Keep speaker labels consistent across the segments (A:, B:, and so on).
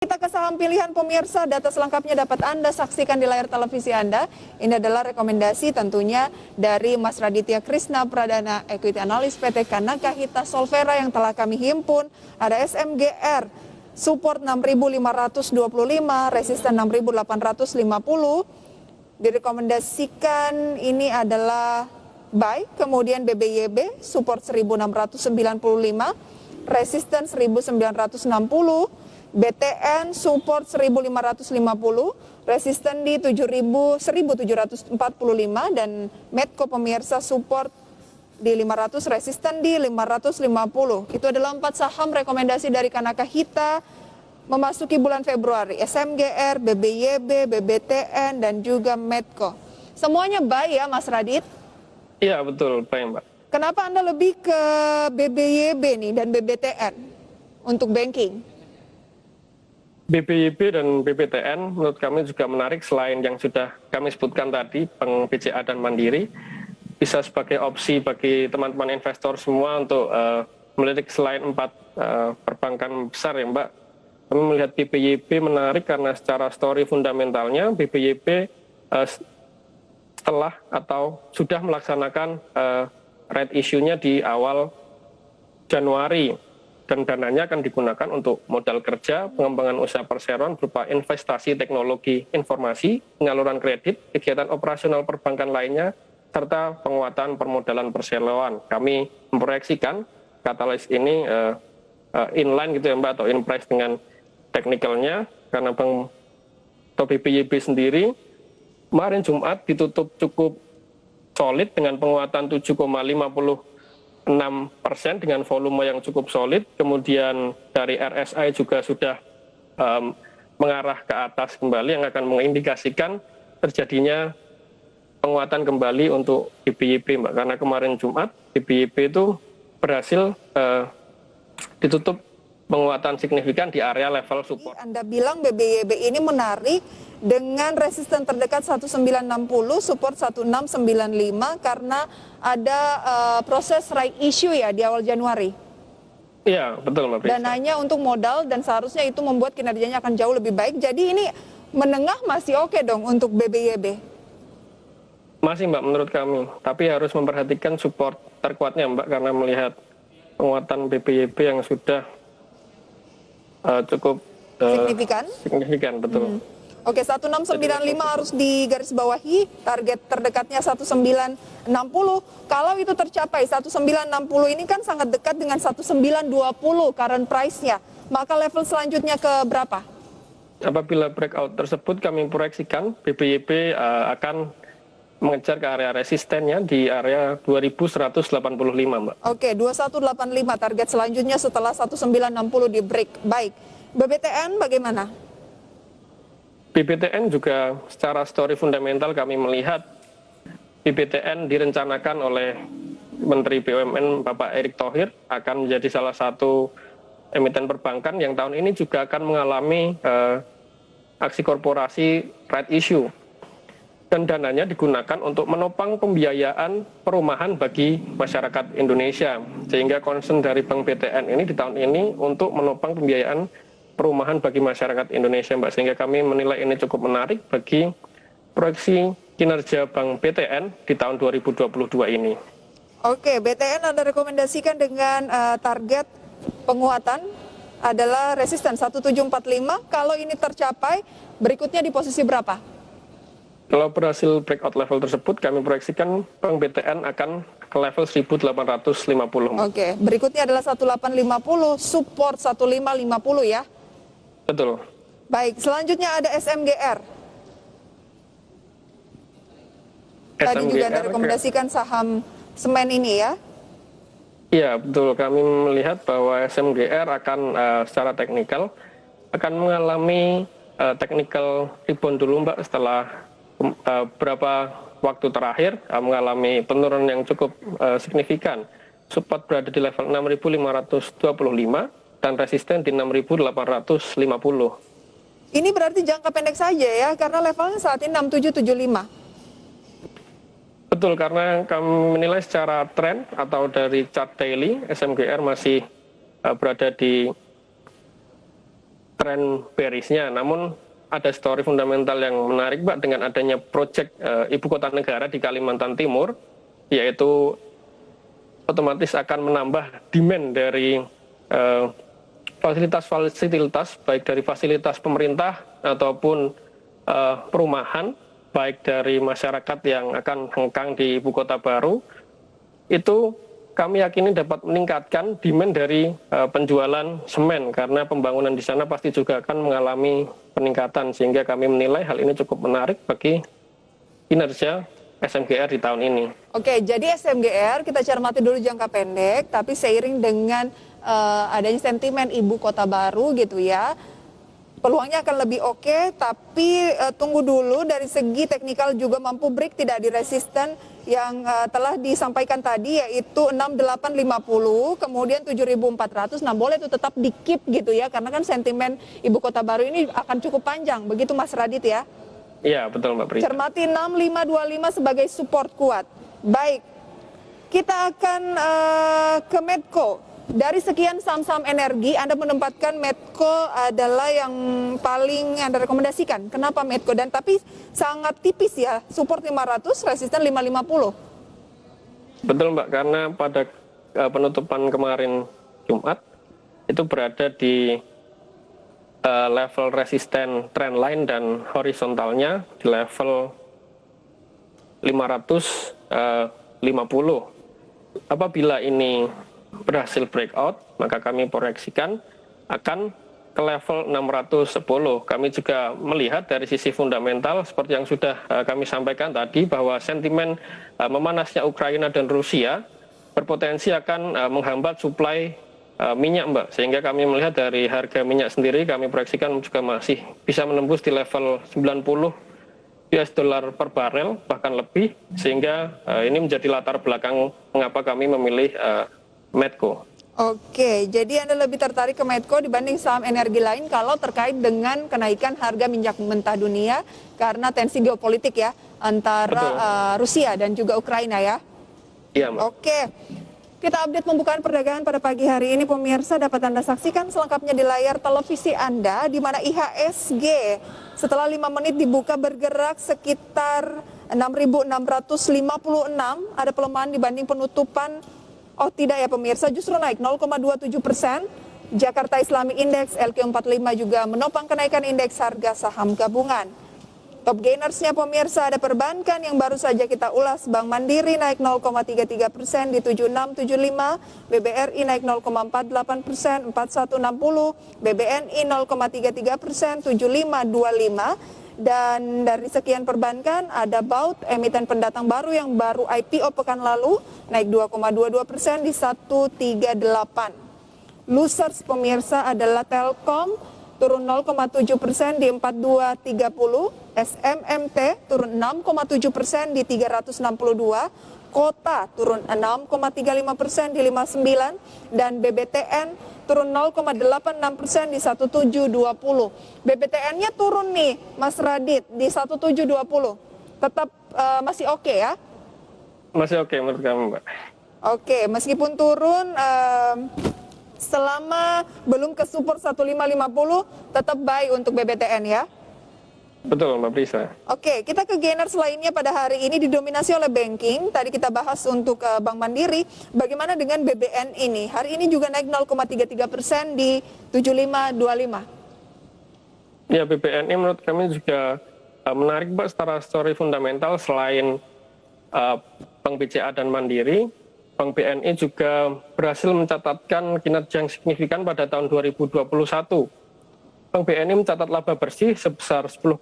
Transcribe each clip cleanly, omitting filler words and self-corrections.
A: Kita ke saham pilihan pemirsa, data selengkapnya dapat Anda saksikan di layar televisi Anda. Ini adalah rekomendasi tentunya dari Mas Raditya Krishna Pradana, Equity Analyst PT Kanaka Hita Solvera yang telah kami himpun. Ada SMGR, support 6.525, resisten 6.850. Direkomendasikan ini adalah buy, kemudian BBYB, support 1.695, resisten 1.960. BTN support 1.550, resisten di 1.745, dan Medco pemirsa support di 500, resisten di 550. Itu adalah 4 saham rekomendasi dari Kanaka Hita memasuki bulan Februari. SMGR, BBYB, BBTN, dan juga Medco. Semuanya buy ya Mas Radit?
B: Iya betul, baik Mbak.
A: Kenapa Anda lebih ke BBYB nih dan BBTN untuk banking?
B: BBYB dan BBTN menurut kami juga menarik, selain yang sudah kami sebutkan tadi, Bank BCA dan Mandiri, bisa sebagai opsi bagi teman-teman investor semua untuk melirik selain 4 perbankan besar ya Mbak. Kami melihat BBYB menarik karena secara story fundamentalnya BBYB setelah atau sudah melaksanakan right issue-nya di awal Januari. Dan dananya akan digunakan untuk modal kerja, pengembangan usaha perseroan berupa investasi teknologi informasi, penyaluran kredit, kegiatan operasional perbankan lainnya, serta penguatan permodalan perseroan. Kami memproyeksikan katalis ini inline gitu ya Mbak, atau in price dengan teknikalnya, karena Bank atau BBYB sendiri kemarin Jumat ditutup cukup solid dengan penguatan 7,56% dengan volume yang cukup solid. Kemudian dari RSI juga sudah mengarah ke atas kembali, yang akan mengindikasikan terjadinya penguatan kembali untuk BBYB Mbak. Karena kemarin Jumat BBYB itu berhasil ditutup penguatan signifikan di area level support.
A: Anda bilang BBYB ini menarik dengan resisten terdekat 1960, support 1695 karena ada proses right issue ya di awal Januari.
B: Iya, betul Mbak.
A: Dananya untuk modal dan seharusnya itu membuat kinerjanya akan jauh lebih baik. Jadi ini menengah masih oke dong untuk BBYB.
B: Masih Mbak menurut kami, tapi harus memperhatikan support terkuatnya Mbak, karena melihat penguatan BBYB yang sudah cukup signifikan betul.
A: Oke, 1695 harus digarisbawahi, target terdekatnya 1960. Kalau itu tercapai 1960 ini kan sangat dekat dengan 1920 current price-nya. Maka level selanjutnya ke berapa?
B: Apabila breakout tersebut, kami proyeksikan BBYB akan mengejar ke area resistennya di area 2185 Mbak.
A: Oke, 2185 target selanjutnya setelah 1960 di break. Baik. BBTN bagaimana?
B: BBTN juga secara story fundamental kami melihat BBTN direncanakan oleh Menteri BUMN Bapak Erick Thohir akan menjadi salah satu emiten perbankan yang tahun ini juga akan mengalami aksi korporasi right issue. Dan dananya digunakan untuk menopang pembiayaan perumahan bagi masyarakat Indonesia. Sehingga concern dari Bank BTN ini di tahun ini untuk menopang pembiayaan perumahan bagi masyarakat Indonesia Mbak. Sehingga kami menilai ini cukup menarik bagi proyeksi kinerja Bank BTN di tahun 2022 ini.
A: Oke, BTN Anda rekomendasikan dengan target penguatan adalah resisten 1745. Kalau ini tercapai, berikutnya di posisi berapa?
B: Kalau berhasil breakout level tersebut, kami proyeksikan Bank BTN akan ke level 1850.
A: Oke, berikutnya adalah 1850, support 1550 ya?
B: Betul.
A: Baik, selanjutnya ada SMGR. Tadi juga Anda rekomendasikan saham semen ini ya?
B: Iya, betul. Kami melihat bahwa SMGR akan secara teknikal akan mengalami technical rebound dulu Mbak, setelah beberapa waktu terakhir mengalami penurunan yang cukup signifikan. Support berada di level 6.525 dan resisten di 6.850.
A: Ini berarti jangka pendek saja ya, karena levelnya saat ini 6775.
B: Betul, karena kami menilai secara tren atau dari chart daily, SMGR masih berada di tren bearish-nya. Namun ada story fundamental yang menarik, Mbak, dengan adanya proyek ibu kota negara di Kalimantan Timur, yaitu otomatis akan menambah demand dari fasilitas-fasilitas, baik dari fasilitas pemerintah ataupun perumahan, baik dari masyarakat yang akan hengkang di ibu kota baru, itu kami yakini dapat meningkatkan demand dari penjualan semen, karena pembangunan di sana pasti juga akan mengalami peningkatan, sehingga kami menilai hal ini cukup menarik bagi kinerja SMGR di tahun ini.
A: Oke, jadi SMGR kita cermati dulu jangka pendek, tapi seiring dengan adanya sentimen ibu kota baru gitu ya, peluangnya akan lebih oke, tapi tunggu dulu dari segi teknikal juga mampu break tidak di resisten yang telah disampaikan tadi, yaitu 6850, kemudian 7400. Nah, boleh itu tetap di keep gitu ya, karena kan sentimen ibu kota baru ini akan cukup panjang, begitu Mas Radit ya?
B: Iya, betul Mbak Prita.
A: Cermati 6525 sebagai support kuat. Baik, kita akan ke Medco. Dari sekian saham-saham energi, Anda menempatkan Medco adalah yang paling Anda rekomendasikan. Kenapa Medco? Dan tapi sangat tipis ya, support 500, resisten 550.
B: Betul Mbak, karena pada penutupan kemarin Jumat, itu berada di level resisten trendline dan horizontalnya di level 550. Apabila ini berhasil breakout, maka kami proyeksikan akan ke level 610. Kami juga melihat dari sisi fundamental seperti yang sudah kami sampaikan tadi, bahwa sentimen memanasnya Ukraina dan Rusia berpotensi akan menghambat suplai minyak, Mbak. Sehingga kami melihat dari harga minyak sendiri, kami proyeksikan juga masih bisa menembus di level 90 US dollar per barel, bahkan lebih. Sehingga ini menjadi latar belakang mengapa kami memilih Medco.
A: Oke, jadi Anda lebih tertarik ke Medco dibanding saham energi lain kalau terkait dengan kenaikan harga minyak mentah dunia karena tensi geopolitik ya antara Rusia dan juga Ukraina ya?
B: Iya, Mbak.
A: Oke, kita update pembukaan perdagangan pada pagi hari ini, pemirsa. Dapat Anda saksikan selengkapnya di layar televisi Anda, di mana IHSG setelah 5 menit dibuka bergerak sekitar 6.656, ada pelemahan dibanding penutupan. Oh tidak ya pemirsa, justru naik 0,27%. Jakarta Islamic Index LQ45 juga menopang kenaikan indeks harga saham gabungan. Top gainersnya pemirsa ada perbankan yang baru saja kita ulas. Bank Mandiri naik 0,33% di 7675, BBRI naik 0,48%, 4160, BBNI 0,33%, 7525. Dan dari sekian perbankan ada Baut, emiten pendatang baru yang baru IPO pekan lalu, naik 2,22% di 138. Losers pemirsa adalah Telkom, turun 0,7% di 4230, SMMT turun 6,7% di 362, Kota turun 6,35% di 59, dan BBTN turun 0,86% di 1720. BBTN-nya turun nih, Mas Radit, di 1720. Tetap masih oke ya?
B: Masih oke menurut kami, Mbak.
A: Oke, meskipun turun selama belum ke support 1550, tetap buy untuk BBTN ya?
B: Betul, Mbak Prisa.
A: Oke, kita ke gainers lainnya pada hari ini didominasi oleh banking. Tadi kita bahas untuk Bank Mandiri. Bagaimana dengan BBN ini? Hari ini juga naik 0,33% di 7525.
B: Ya, BBNI menurut kami juga menarik, Mbak, secara story fundamental. Selain Bank BCA dan Mandiri, Bank BNI juga berhasil mencatatkan kinerja yang signifikan pada tahun 2021. Bank BNI mencatat laba bersih sebesar 10,89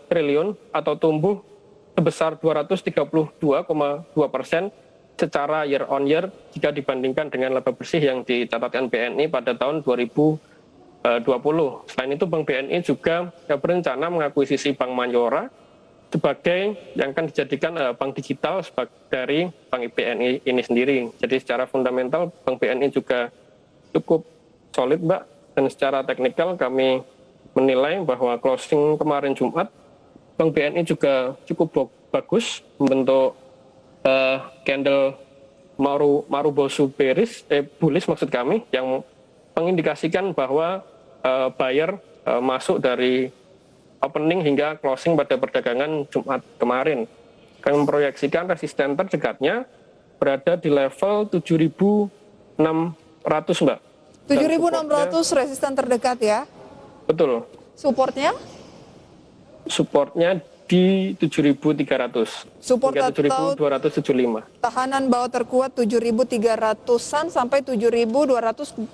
B: triliun atau tumbuh sebesar 232,2% secara year on year jika dibandingkan dengan laba bersih yang dicatatkan BNI pada tahun 2020. Selain itu, Bank BNI juga berencana mengakuisisi Bank Mayora sebagai yang akan dijadikan bank digital dari Bank BNI ini sendiri. Jadi secara fundamental Bank BNI juga cukup solid, Mbak. Dan secara teknikal kami menilai bahwa closing kemarin Jumat, Bank BNI juga cukup bagus, membentuk candle Marubozu bullish maksud kami, yang mengindikasikan bahwa buyer masuk dari opening hingga closing pada perdagangan Jumat kemarin. Kami memproyeksikan resisten terdekatnya berada di level 7.600, Mbak.
A: 7.600 resisten terdekat ya?
B: Betul.
A: Supportnya?
B: Supportnya di 7.300
A: Support
B: hingga
A: atau
B: 7.275.
A: tahanan bawah terkuat 7.300-an sampai 7.225?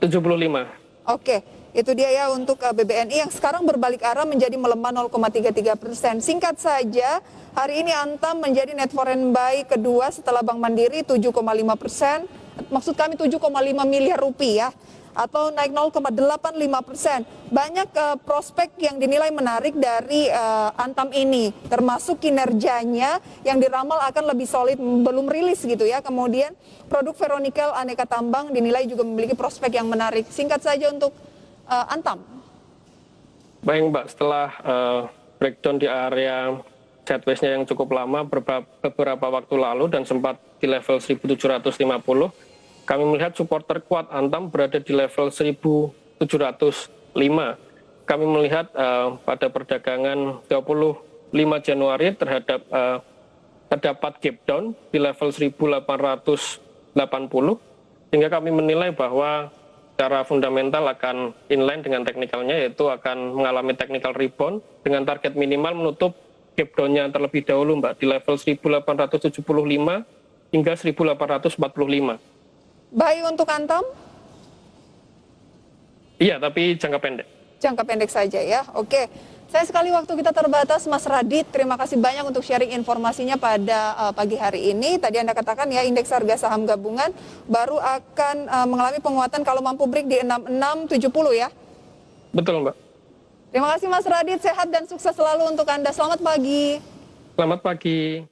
B: 75.
A: Oke, itu dia ya untuk BBNI yang sekarang berbalik arah menjadi melemah 0,33%. Singkat saja, hari ini Antam menjadi net foreign buy kedua setelah Bank Mandiri 7,5%. Maksud kami 7,5 miliar rupiah atau naik 0,85%. Banyak prospek yang dinilai menarik dari Antam ini, termasuk kinerjanya yang diramal akan lebih solid, belum rilis gitu ya. Kemudian produk ferronikel aneka tambang dinilai juga memiliki prospek yang menarik. Singkat saja untuk Antam.
B: Baik Mbak, setelah breakdown di area sideways-nya yang cukup lama beberapa waktu lalu dan sempat di level 1750, kami melihat support terkuat Antam berada di level 1705. Kami melihat pada perdagangan 25 Januari terdapat gap down di level 1880, sehingga kami menilai bahwa secara fundamental akan inline dengan teknikalnya, yaitu akan mengalami technical rebound dengan target minimal menutup gap down-nya terlebih dahulu Mbak di level 1875 hingga 1845.
A: Baik untuk Antam?
B: Iya, tapi jangka pendek.
A: Jangka pendek saja ya, oke. Saya sekali waktu kita terbatas, Mas Radit. Terima kasih banyak untuk sharing informasinya pada pagi hari ini. Tadi Anda katakan ya, indeks harga saham gabungan baru akan mengalami penguatan kalau mampu break di 6670 ya?
B: Betul, Mbak.
A: Terima kasih Mas Radit, sehat dan sukses selalu untuk Anda. Selamat pagi.
B: Selamat pagi.